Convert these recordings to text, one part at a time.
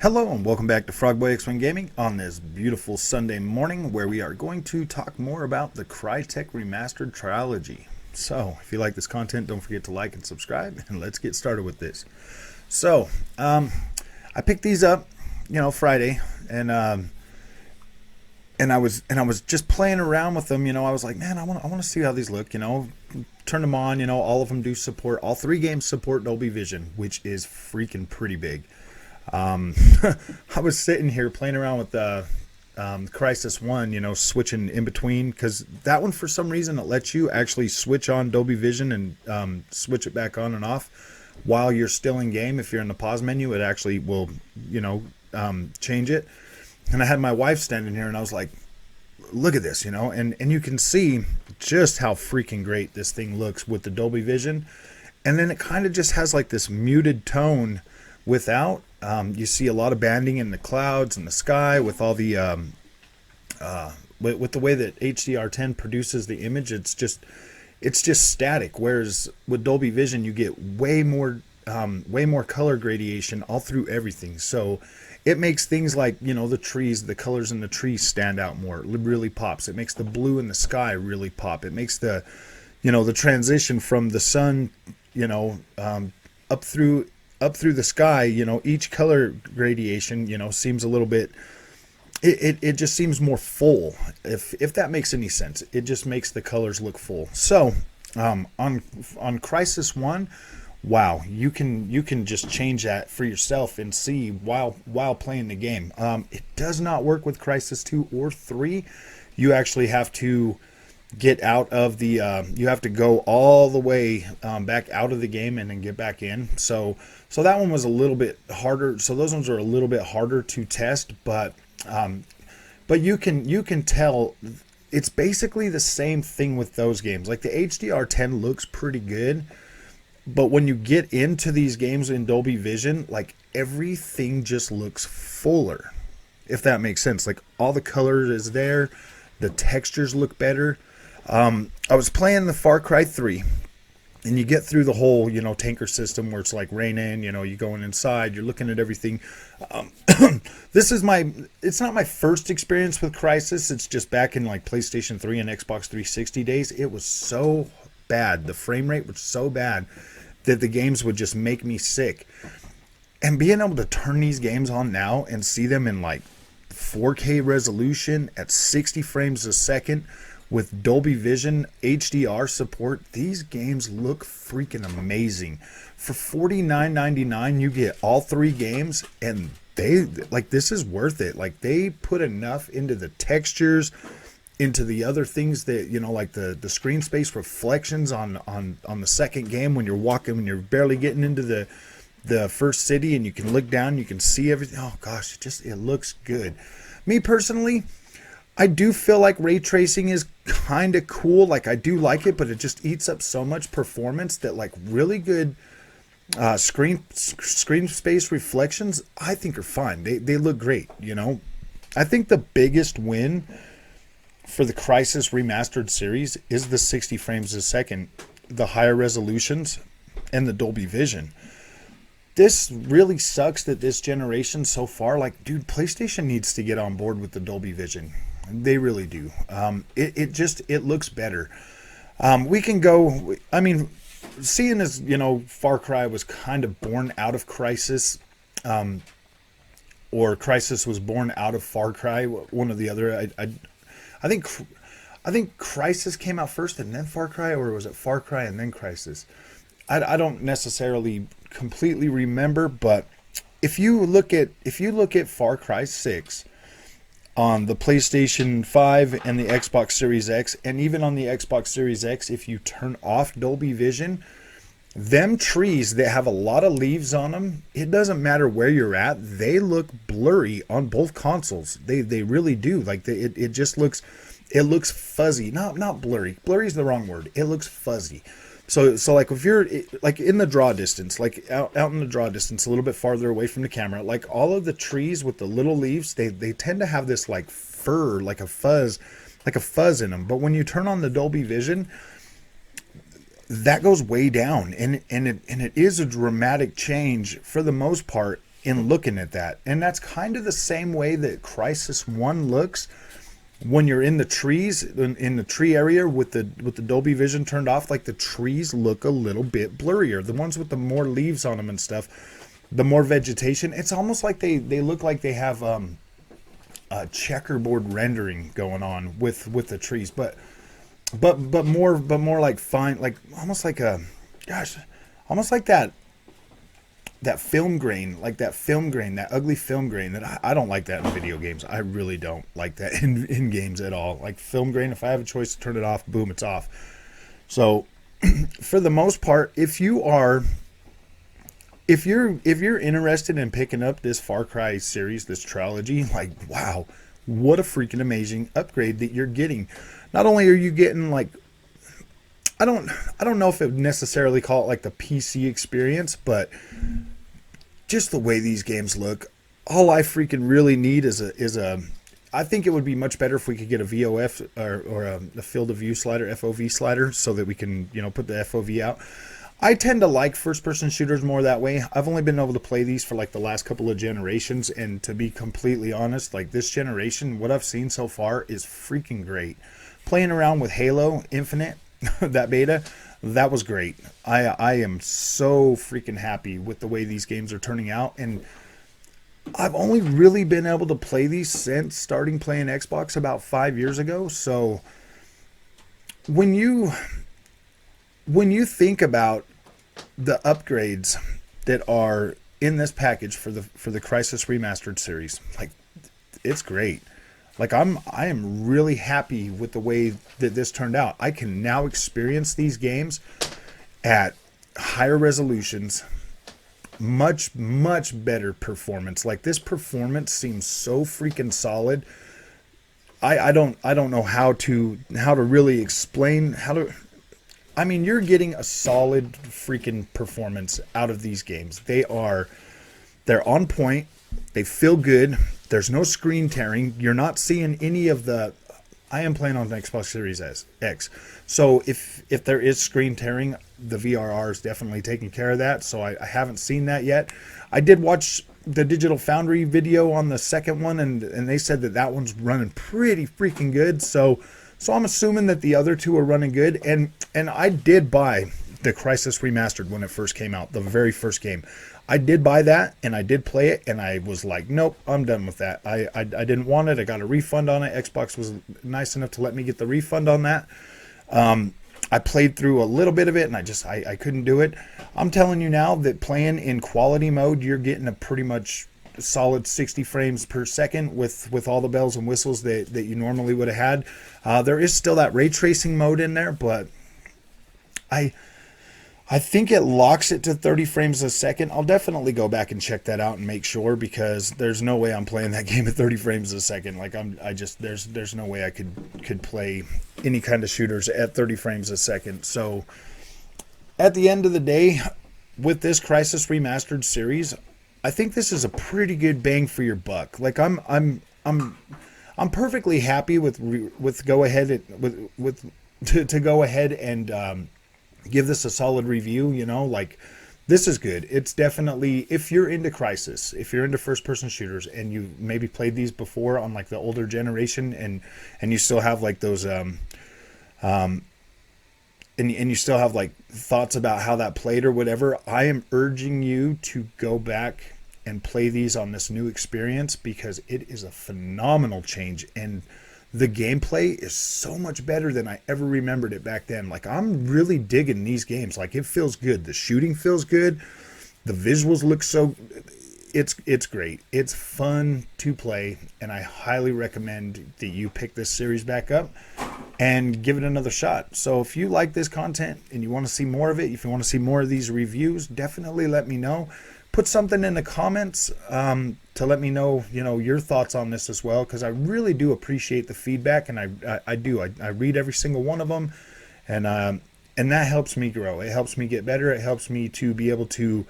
Hello and welcome back to Frogboy X-Wing Gaming on this beautiful Sunday morning, where we are going to talk more about the Crytek Remastered Trilogy. So, if you like this content, don't forget to like and subscribe, and let's get started with this. So, I picked these up, Friday, and I was just playing around with them. I was like, man, I want to see how these look. Turn them on. All of them do support. All three games support Dolby Vision, which is freaking pretty big. I was sitting here playing around with the Crysis 1, switching in between, because that one, for some reason, it lets you actually switch on Dolby Vision and switch it back on and off while you're still in game. If you're in the pause menu, it actually will, change it. And I had my wife standing here, and I was like, look at this, and you can see just how freaking great this thing looks with the Dolby Vision. And then it kind of just has like this muted tone without. You see a lot of banding in the clouds and the sky with all the with the way that HDR10 produces the image. It's just static. Whereas with Dolby Vision, you get way more color gradation all through everything. So it makes things like the trees, the colors in the trees stand out more. It really pops. It makes the blue in the sky really pop. It makes the the transition from the sun up through the sky, each color gradation, seems a little bit, it just seems more full, if that makes any sense. It just makes the colors look full. So, on Crysis 1, wow, you can just change that for yourself and see while playing the game. It does not work with Crysis 2 or 3. You actually have to get out of the you have to go all the way back out of the game and then get back in. So that one was a little bit harder. So those ones are a little bit harder to test, but you can tell it's basically the same thing with those games. Like the HDR10 looks pretty good, but when you get into these games in Dolby Vision, like everything just looks fuller, if that makes sense. Like all the color is there, the textures look better. I was playing the Far Cry 3, and you get through the whole, tanker system where it's like raining, you're going inside, you're looking at everything. It's not my first experience with Crysis. It's just back in like PlayStation 3 and Xbox 360 days. It was so bad. The frame rate was so bad that the games would just make me sick. And being able to turn these games on now and see them in like 4K resolution at 60 frames a second, with Dolby Vision HDR support, these games look freaking amazing. For $49.99, you get all three games, and this is worth it. Like, they put enough into the textures, into the other things that like the screen space reflections on the second game when you're walking, when you're barely getting into the first city, and you can look down, you can see everything. Oh gosh, it looks good. Me personally, I do feel like ray tracing is kind of cool. Like, I do like it, but it just eats up so much performance that like really good screen space reflections, I think, are fine. They look great. I think the biggest win for the Crysis Remastered series is the 60 frames a second, the higher resolutions, and the Dolby Vision. This really sucks that this generation so far, like, dude, PlayStation needs to get on board with the Dolby Vision. They really do. It looks better. We can go, I mean, seeing as, Far Cry was kind of born out of Crysis, or Crysis was born out of Far Cry, one or the other. I think Crysis came out first and then Far Cry, or was it Far Cry and then Crysis? I don't necessarily completely remember, but if you look at Far Cry 6 on the PlayStation 5 and the Xbox Series X, and even on the Xbox Series X, if you turn off Dolby Vision, them trees that have a lot of leaves on them, it doesn't matter where you're at, they look blurry on both consoles. They really do. Like, it just looks, it looks fuzzy. Not blurry. Blurry is the wrong word. It looks fuzzy. So like, if you're like in the draw distance, like out in the draw distance, a little bit farther away from the camera, like all of the trees with the little leaves, they tend to have this like fur, like a fuzz, like a fuzz in them. But when you turn on the Dolby Vision, that goes way down, and it is a dramatic change for the most part in looking at that. And that's kind of the same way that Crysis 1 looks when you're in the trees, in the tree area with the Dolby Vision turned off. Like, the trees look a little bit blurrier. The ones with the more leaves on them and stuff, the more vegetation, it's almost like they look like they have a checkerboard rendering going on with the trees, but more like fine, like almost like a, gosh, almost like that film grain, that ugly film grain that I don't like that in video games. I really don't like that in games at all. Like film grain, if I have a choice to turn it off, boom, it's off. So for the most part, if you're interested in picking up this Far Cry series, this trilogy, like, wow, what a freaking amazing upgrade that you're getting. Not only are you getting, like, I don't know if it would necessarily call it like the PC experience, but just the way these games look. All I freaking really need is a I think it would be much better if we could get a VOF or a field of view slider, FOV slider, so that we can, put the FOV out. I tend to like first-person shooters more that way. I've only been able to play these for like the last couple of generations, and to be completely honest, like this generation, what I've seen so far is freaking great. Playing around with Halo Infinite, that beta, that was great. I am so freaking happy with the way these games are turning out, and I've only really been able to play these since starting playing Xbox about 5 years ago. So when you think about the upgrades that are in this package for the Crysis Remastered series, like, it's great. Like, I am really happy with the way that this turned out. I can now experience these games at higher resolutions, much better performance. Like, this performance seems so freaking solid. I don't know how to really explain how to. I mean, you're getting a solid freaking performance out of these games. They're on point. They feel good. There's no screen tearing. You're not seeing any of the. I am playing on the Xbox Series X. So if there is screen tearing, the VRR is definitely taking care of that. So I haven't seen that yet. I did watch the Digital Foundry video on the second one, and they said that one's running pretty freaking good. So I'm assuming that the other two are running good. And I did buy the Crysis Remastered when it first came out, the very first game. I did buy that, and I did play it, and I was like, nope, I'm done with that. I didn't want it. I got a refund on it. Xbox was nice enough to let me get the refund on that. I played through a little bit of it, and I couldn't do it. I'm telling you now that playing in quality mode, you're getting a pretty much solid 60 frames per second with all the bells and whistles that you normally would have had. There is still that ray tracing mode in there, but I think it locks it to 30 frames a second. I'll definitely go back and check that out and make sure, because there's no way I'm playing that game at 30 frames a second. Like, there's no way I could play any kind of shooters at 30 frames a second. So at the end of the day, with this Crysis Remastered series, I think this is a pretty good bang for your buck. Like, I'm perfectly happy with go ahead to go ahead and give this a solid review. Like, this is good. It's definitely, if you're into Crysis, if you're into first-person shooters, and you maybe played these before on like the older generation, and you still have like those and you still have like thoughts about how that played or whatever, I am urging you to go back and play these on this new experience, because it is a phenomenal change, and the gameplay is so much better than I ever remembered it back then. Like, I'm really digging these games. Like, it feels good. The shooting feels good. The visuals look so. It's great. It's fun to play, and I highly recommend that you pick this series back up and give it another shot. So if you like this content and you want to see more of it, if you want to see more of these reviews, definitely let me know. Put something in the comments to let me know, your thoughts on this as well, because I really do appreciate the feedback, and I do. I read every single one of them, and that helps me grow. It helps me get better. It helps me to be able to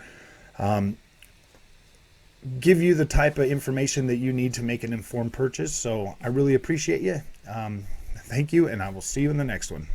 give you the type of information that you need to make an informed purchase. So I really appreciate you. Thank you, and I will see you in the next one.